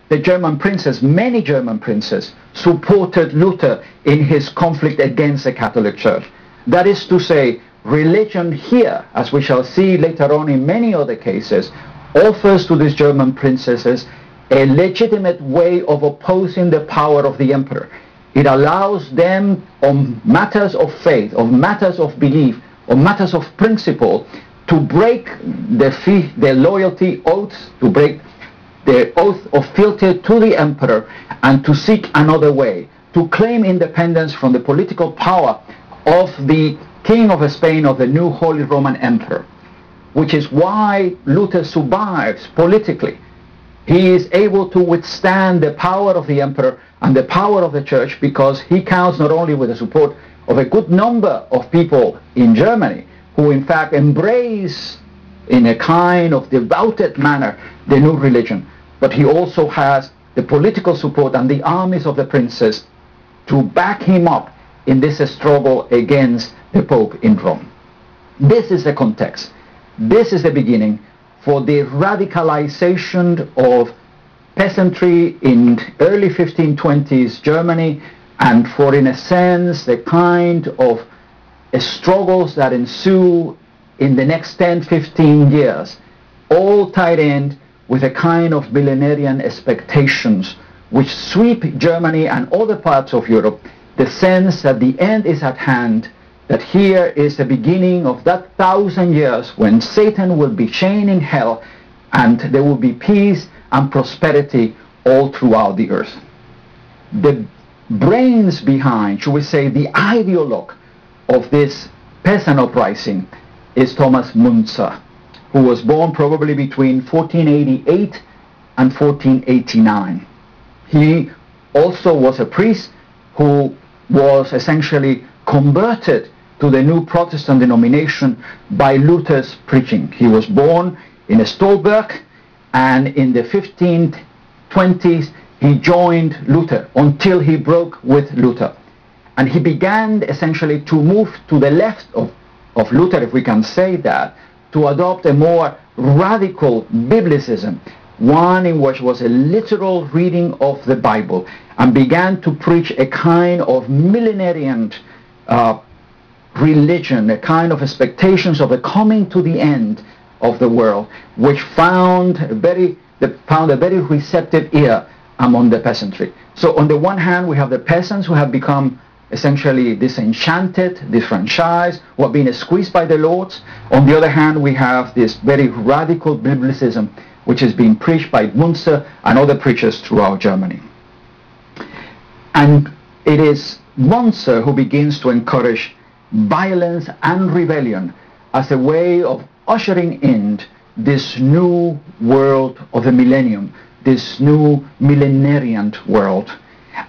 The German princes, many German princes, supported Luther in his conflict against the Catholic Church. That is to say, religion here, as we shall see later on in many other cases, offers to these German princesses a legitimate way of opposing the power of the emperor. It allows them, on matters of faith, on matters of belief, on matters of principle, to break their loyalty oaths, to break the oath of fealty to the emperor, and to seek another way, to claim independence from the political power of the King of Spain, of the new Holy Roman Emperor, which is why Luther survives politically. He is able to withstand the power of the emperor and the power of the church because he counts not only with the support of a good number of people in Germany who in fact embrace in a kind of devoted manner the new religion, but he also has the political support and the armies of the princes to back him up in this struggle against the Pope in Rome. This is the context. This is the beginning for the radicalization of peasantry in early 1520s Germany, and for, in a sense, the kind of struggles that ensue in the next 10-15 years, all tied in with a kind of millenarian expectations which sweep Germany and other parts of Europe, the sense that the end is at hand, that here is the beginning of that 1,000 years when Satan will be chained in hell and there will be peace and prosperity all throughout the earth. The brains behind, should we say, the ideologue of this peasant uprising is Thomas Müntzer, who was born probably between 1488 and 1489. He also was a priest who was essentially converted to the new Protestant denomination by Luther's preaching. He was born in Stolberg, and in the 1520s he joined Luther until he broke with Luther. And he began essentially to move to the left of Luther, if we can say that, to adopt a more radical biblicism, one in which was a literal reading of the Bible, and began to preach a kind of millenarian religion, a kind of expectations of a coming to the end of the world, which found a very receptive ear among the peasantry. So on the one hand, we have the peasants who have become essentially disenchanted, disfranchised, who have been squeezed by the lords. On the other hand, we have this very radical biblicism which is being preached by Müntzer and other preachers throughout Germany. And it is Müntzer who begins to encourage violence and rebellion as a way of ushering in this new world of the millennium, this new millenarian world.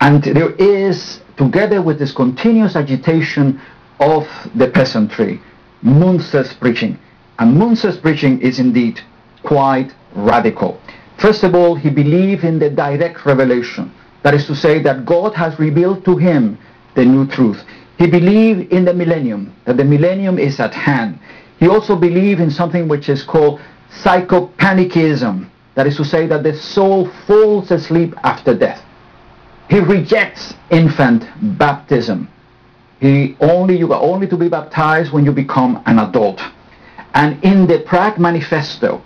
And there is, together with this continuous agitation of the peasantry, Müntzer's preaching. And Müntzer's preaching is indeed quite radical. First of all, he believed in the direct revelation. That is to say that God has revealed to him the new truth. He believed in the millennium, that the millennium is at hand. He also believed in something which is called psychopanicism. That is to say that the soul falls asleep after death. He rejects infant baptism. You are only to be baptized when you become an adult. And in the Prague Manifesto,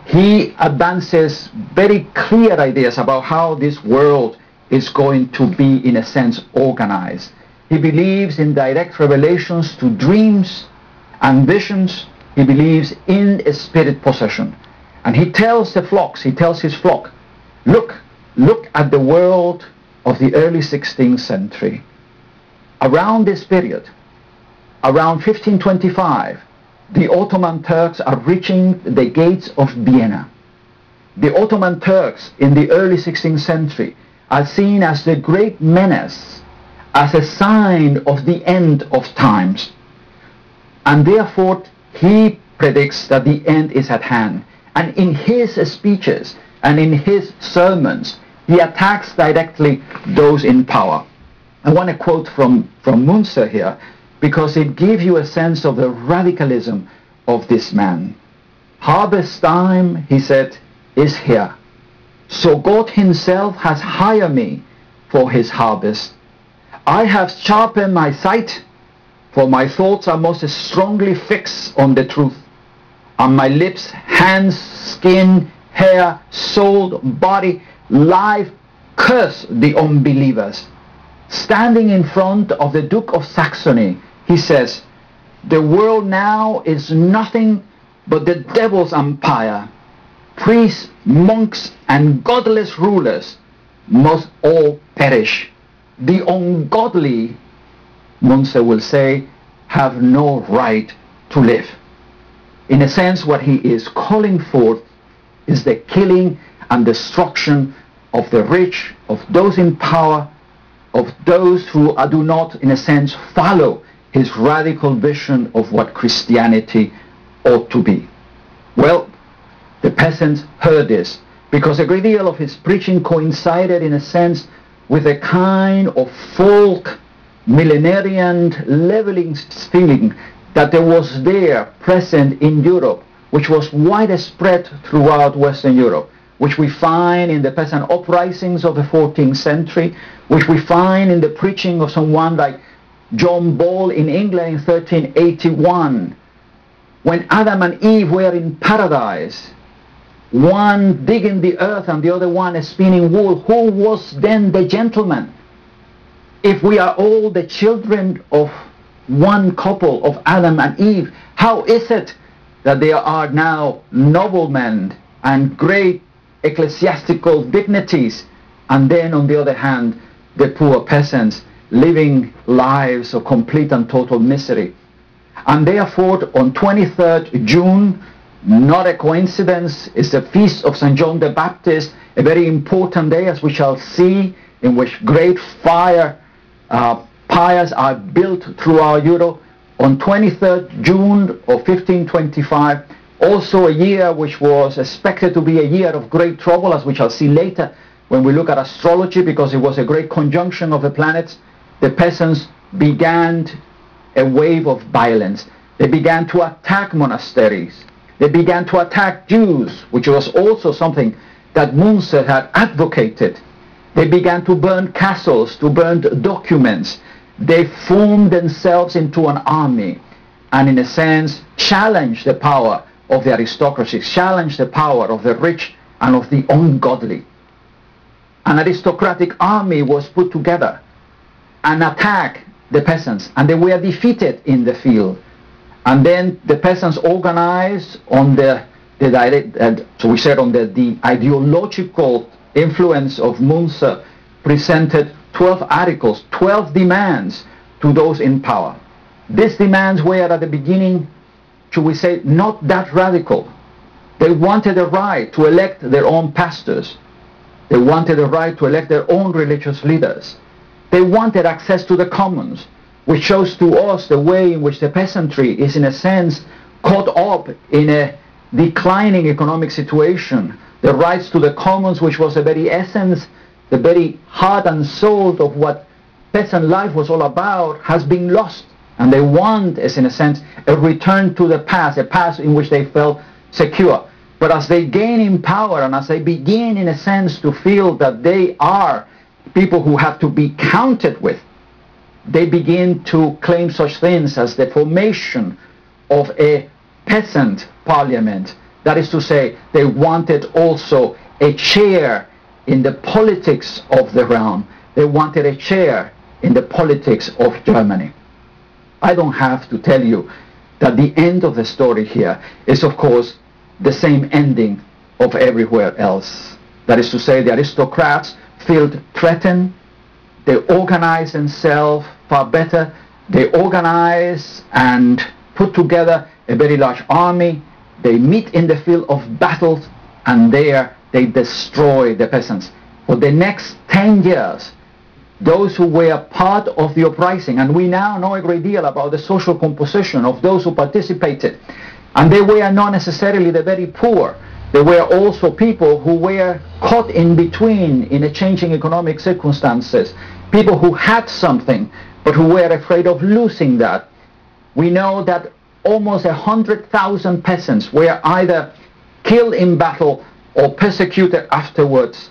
he advances very clear ideas about how this world is going to be, in a sense, organized. He believes in direct revelations to dreams and visions. He believes in a spirit possession. And he tells the flocks, he tells his flock, look at the world of the early 16th century. Around this period, around 1525, the Ottoman Turks are reaching the gates of Vienna. The Ottoman Turks in the early 16th century are seen as the great menace, as a sign of the end of times. And therefore, he predicts that the end is at hand. And in his speeches and in his sermons, he attacks directly those in power. I want to quote from Müntzer here, because it gives you a sense of the radicalism of this man. Harvest time, he said, is here. So God himself has hired me for his harvest. I have sharpened my sight, for my thoughts are most strongly fixed on the truth. And my lips, hands, skin, hair, soul, body, life curse the unbelievers. Standing in front of the Duke of Saxony, he says, the world now is nothing but the devil's empire. Priests, monks, and godless rulers must all perish. The ungodly, Muntzer will say, have no right to live. In a sense, what he is calling for is the killing and destruction of the rich, of those in power, of those who do not, in a sense, follow his radical vision of what Christianity ought to be. Well, the peasants heard this, because a great deal of his preaching coincided, in a sense, with a kind of folk, millenarian leveling feeling that there was there present in Europe, which was widespread throughout Western Europe, which we find in the peasant uprisings of the 14th century, which we find in the preaching of someone like John Ball in England in 1381, when Adam and Eve were in paradise, one digging the earth and the other one spinning wool. Who was then the gentleman? If we are all the children of one couple of Adam and Eve, how is it that there are now noblemen and great ecclesiastical dignities, and then on the other hand the poor peasants living lives of complete and total misery? And therefore on 23rd June, not a coincidence, is the feast of St. John the Baptist, a very important day, as we shall see, in which great fire pyres are built throughout Europe. On 23rd June of 1525, also a year which was expected to be a year of great trouble, as we shall see later when we look at astrology, because it was a great conjunction of the planets. The peasants began a wave of violence. They began to attack monasteries. They began to attack Jews, which was also something that Muntzer had advocated. They began to burn castles, to burn documents. They formed themselves into an army and, in a sense, challenged the power of the aristocracy, challenged the power of the rich and of the ungodly. An aristocratic army was put together and attacked the peasants, and they were defeated in the field. And then the peasants organized on the ideological influence of Muntzer, presented 12 articles, 12 demands to those in power. These demands were at the beginning, should we say, not that radical. They wanted a right to elect their own pastors. They wanted a right to elect their own religious leaders. They wanted access to the commons, which shows to us the way in which the peasantry is, in a sense, caught up in a declining economic situation. The rights to the commons, which was the very essence, the very heart and soul of what peasant life was all about, has been lost. And they want, as in a sense, a return to the past, a past in which they felt secure. But as they gain in power and as they begin, in a sense, to feel that they are people who have to be counted with, they begin to claim such things as the formation of a peasant parliament. That is to say, they wanted also a chair in the politics of the realm. They wanted a chair in the politics of Germany. I don't have to tell you that the end of the story here is, of course, the same ending of everywhere else. That is to say, the aristocrats feel threatened. They organize themselves far better. They organize and put together a very large army. They meet in the field of battles, and there they destroy the peasants. For the next 10 years, those who were part of the uprising, and we now know a great deal about the social composition of those who participated, and they were not necessarily the very poor. There were also people who were caught in between in a changing economic circumstances, people who had something but who were afraid of losing that. We know that almost 100,000 peasants were either killed in battle or persecuted afterwards